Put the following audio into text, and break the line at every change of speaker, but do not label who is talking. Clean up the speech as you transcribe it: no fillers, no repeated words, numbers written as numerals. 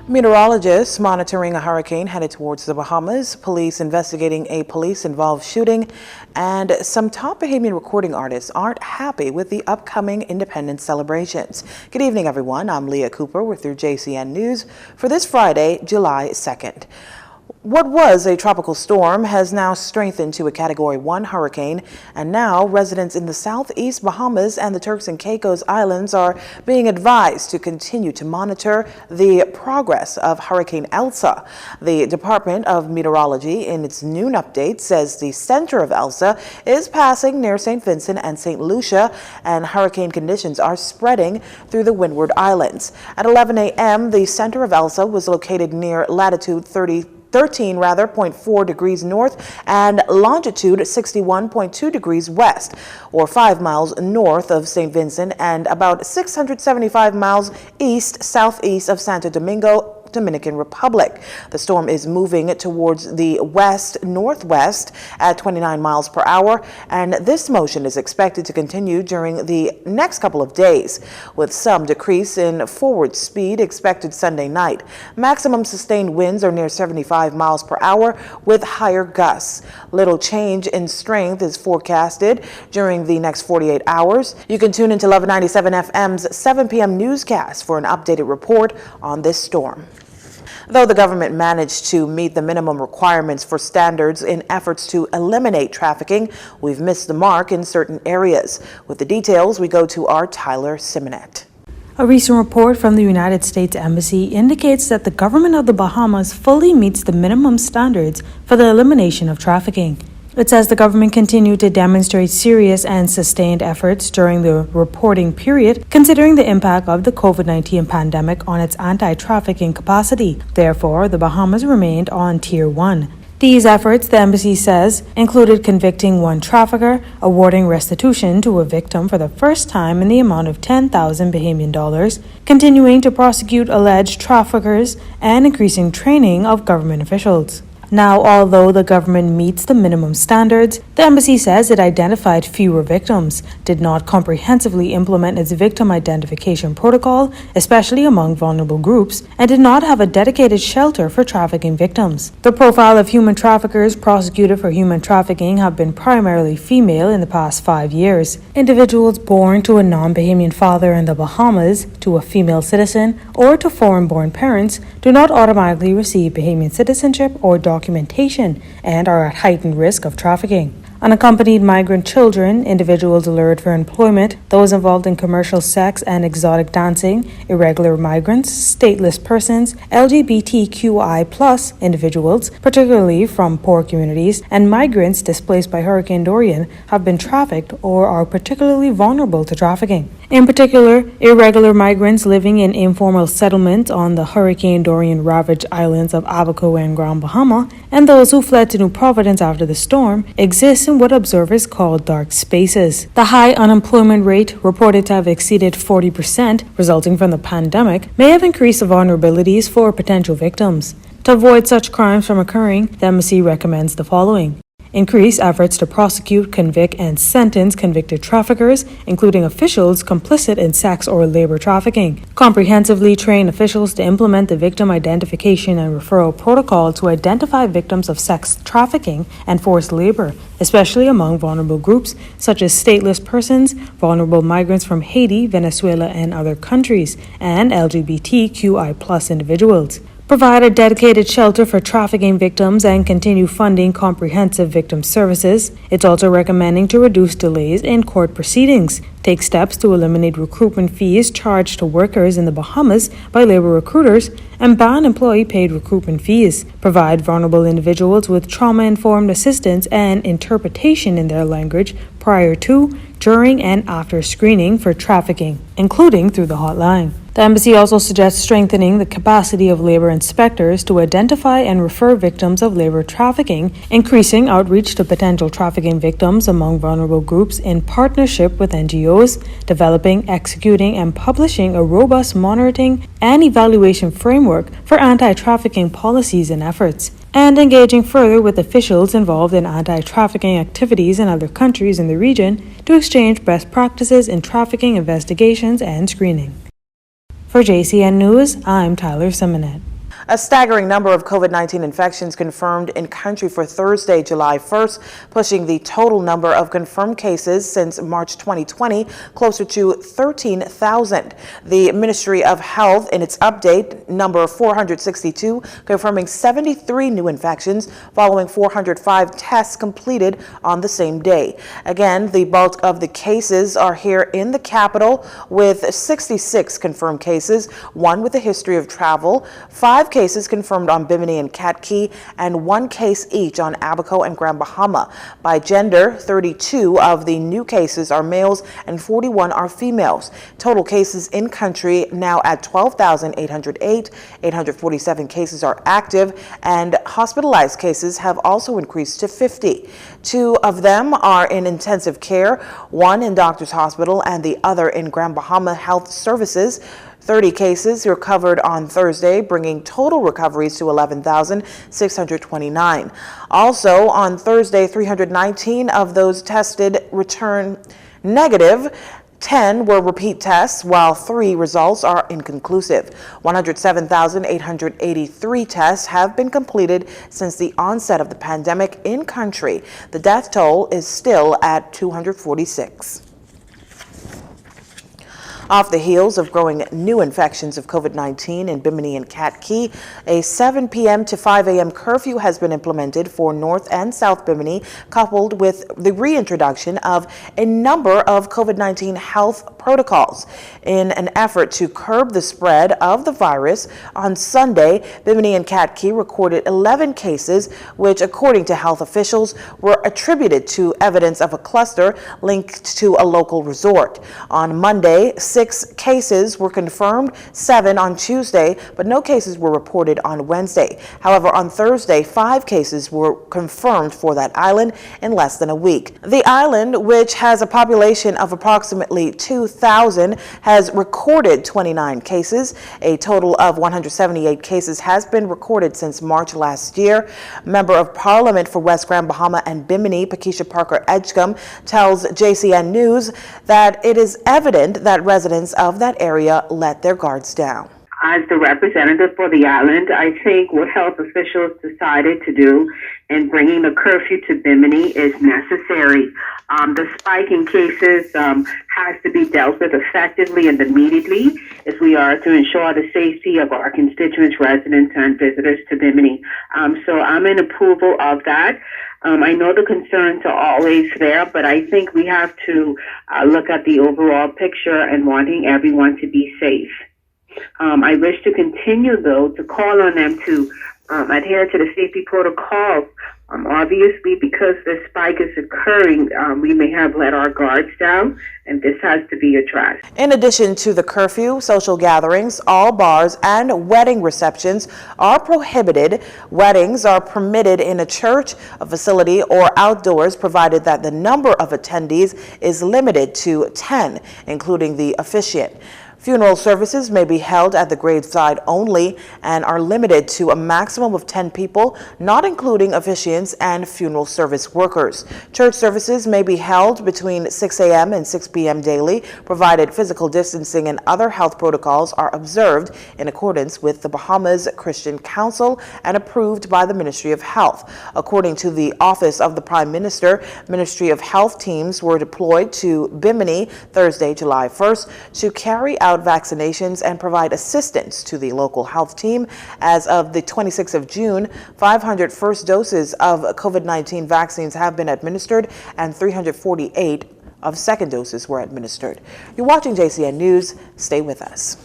Meteorologists monitoring a hurricane headed towards the Bahamas, police investigating a police-involved shooting, and some top Bahamian recording artists aren't happy with the upcoming independence celebrations. Good evening, everyone. I'm Leah Cooper with your Jcn News for this Friday, July 2nd. What was a tropical storm has now strengthened to a Category 1 hurricane, and now residents in the southeast Bahamas and the Turks and Caicos Islands are being advised to continue to monitor the progress of Hurricane Elsa. The Department of Meteorology, in its noon update, says the center of Elsa is passing near St. Vincent and St. Lucia, and hurricane conditions are spreading through the Windward Islands. At 11 a.m., the center of Elsa was located near latitude 13.4 degrees north and longitude 61.2 degrees west, or 5 miles north of St. Vincent and about 675 miles east-southeast of Santo Domingo, Dominican Republic. The storm is moving towards the west-northwest at 29 miles per hour, and this motion is expected to continue during the next couple of days, with some decrease in forward speed expected Sunday night. Maximum sustained winds are near 75 miles per hour with higher gusts. Little change in strength is forecasted during the next 48 hours. You can tune into 1197 FM's 7 p.m. newscast for an updated report on this storm. Though the government managed to meet the minimum requirements for standards in efforts to eliminate trafficking, we've missed the mark in certain areas. With the details, we go to our Tyler Simonet.
A recent report from the United States Embassy indicates that the government of the Bahamas fully meets the minimum standards for the elimination of trafficking. It says the government continued to demonstrate serious and sustained efforts during the reporting period, considering the impact of the COVID-19 pandemic on its anti-trafficking capacity. Therefore, the Bahamas remained on Tier 1. These efforts, the embassy says, included convicting one trafficker, awarding restitution to a victim for the first time in the amount of 10,000 Bahamian dollars, continuing to prosecute alleged traffickers, and increasing training of government officials. Now, although the government meets the minimum standards, the embassy says it identified fewer victims, did not comprehensively implement its victim identification protocol, especially among vulnerable groups, and did not have a dedicated shelter for trafficking victims. The profile of human traffickers prosecuted for human trafficking have been primarily female in the past 5 years. Individuals born to a non-Bahamian father in the Bahamas, to a female citizen, or to foreign-born parents do not automatically receive Bahamian citizenship or documentation and are at heightened risk of trafficking. Unaccompanied migrant children, individuals lured for employment, those involved in commercial sex and exotic dancing, irregular migrants, stateless persons, LGBTQI+ individuals, particularly from poor communities, and migrants displaced by Hurricane Dorian have been trafficked or are particularly vulnerable to trafficking. In particular, irregular migrants living in informal settlements on the Hurricane Dorian-ravaged islands of Abaco and Grand Bahama, and those who fled to New Providence after the storm, exist in what observers call dark spaces. The high unemployment rate, reported to have exceeded 40%, resulting from the pandemic, may have increased the vulnerabilities for potential victims. To avoid such crimes from occurring, the embassy recommends the following. Increase efforts to prosecute, convict, and sentence convicted traffickers, including officials complicit in sex or labor trafficking. Comprehensively train officials to implement the victim identification and referral protocol to identify victims of sex trafficking and forced labor, especially among vulnerable groups such as stateless persons, vulnerable migrants from Haiti, Venezuela, and other countries, and LGBTQI+ individuals. Provide a dedicated shelter for trafficking victims and continue funding comprehensive victim services. It's also recommending to reduce delays in court proceedings, take steps to eliminate recruitment fees charged to workers in the Bahamas by labor recruiters, and ban employee-paid recruitment fees. Provide vulnerable individuals with trauma-informed assistance and interpretation in their language prior to, during, and after screening for trafficking, including through the hotline. The embassy also suggests strengthening the capacity of labor inspectors to identify and refer victims of labor trafficking, increasing outreach to potential trafficking victims among vulnerable groups in partnership with NGOs, developing, executing, and publishing a robust monitoring and evaluation framework for anti-trafficking policies and efforts, and engaging further with officials involved in anti-trafficking activities in other countries in the region to exchange best practices in trafficking investigations and screening. For JCN News, I'm Tyler Simonet.
A staggering number of COVID-19 infections confirmed in country for Thursday, July 1st, pushing the total number of confirmed cases since March 2020 closer to 13,000. The Ministry of Health, in its update, number 462, confirming 73 new infections following 405 tests completed on the same day. Again, the bulk of the cases are here in the capital, with 66 confirmed cases, one with a history of travel, 5 cases confirmed on Bimini and Cat Key, and 1 case each on Abaco and Grand Bahama. By gender, 32 of the new cases are males and 41 are females. Total cases in country now at 12,808. 847 cases are active, and hospitalized cases have also increased to 50. 2 of them are in intensive care, 1 in Doctors Hospital and the other in Grand Bahama Health Services. 30 cases recovered on Thursday, bringing total recoveries to 11,629. Also, on Thursday, 319 of those tested returned negative. 10 were repeat tests, while 3 results are inconclusive. 107,883 tests have been completed since the onset of the pandemic in country. The death toll is still at 246. Off the heels of growing new infections of COVID-19 in Bimini and Cat Key, a 7 p.m. to 5 a.m. curfew has been implemented for North and South Bimini, coupled with the reintroduction of a number of COVID-19 health protocols. In an effort to curb the spread of the virus, on Sunday, Bimini and Cat Key recorded 11 cases, which, according to health officials, were attributed to evidence of a cluster linked to a local resort. On Monday, 6 cases were confirmed, 7 on Tuesday, but no cases were reported on Wednesday. However, on Thursday, 5 cases were confirmed for that island in less than a week. The island, which has a population of approximately 2,000, has recorded 29 cases. A total of 178 cases has been recorded since March last year. Member of Parliament for West Grand Bahama and Bimini, Pakeisha Parker Edgecombe, tells JCN News that it is evident that residents of that area let their guards down.
As the representative for the island, I think what health officials decided to do in bringing the curfew to Bimini is necessary. The spike in cases has to be dealt with effectively and immediately if we are to ensure the safety of our constituents, residents, and visitors to Bimini. So I'm in approval of that. I know the concerns are always there, but I think we have to look at the overall picture and wanting everyone to be safe. I wish to continue, though, to call on them to adhere to the safety protocols. Obviously, because this spike is occurring, we may have let our guards down, and this has to be addressed.
In addition to the curfew, social gatherings, all bars and wedding receptions are prohibited. Weddings are permitted in a church, a facility, or outdoors, provided that the number of attendees is limited to 10, including the officiant. Funeral services may be held at the graveside only and are limited to a maximum of 10 people, not including officiants and funeral service workers. Church services may be held between 6 a.m. and 6 p.m. daily, provided physical distancing and other health protocols are observed in accordance with the Bahamas Christian Council and approved by the Ministry of Health. According to the Office of the Prime Minister, Ministry of Health teams were deployed to Bimini Thursday, July 1st to carry out vaccinations and provide assistance to the local health team. As of the 26th of June, 500 first doses of COVID-19 vaccines have been administered and 348 of second doses were administered. You're watching JCN News. Stay with us.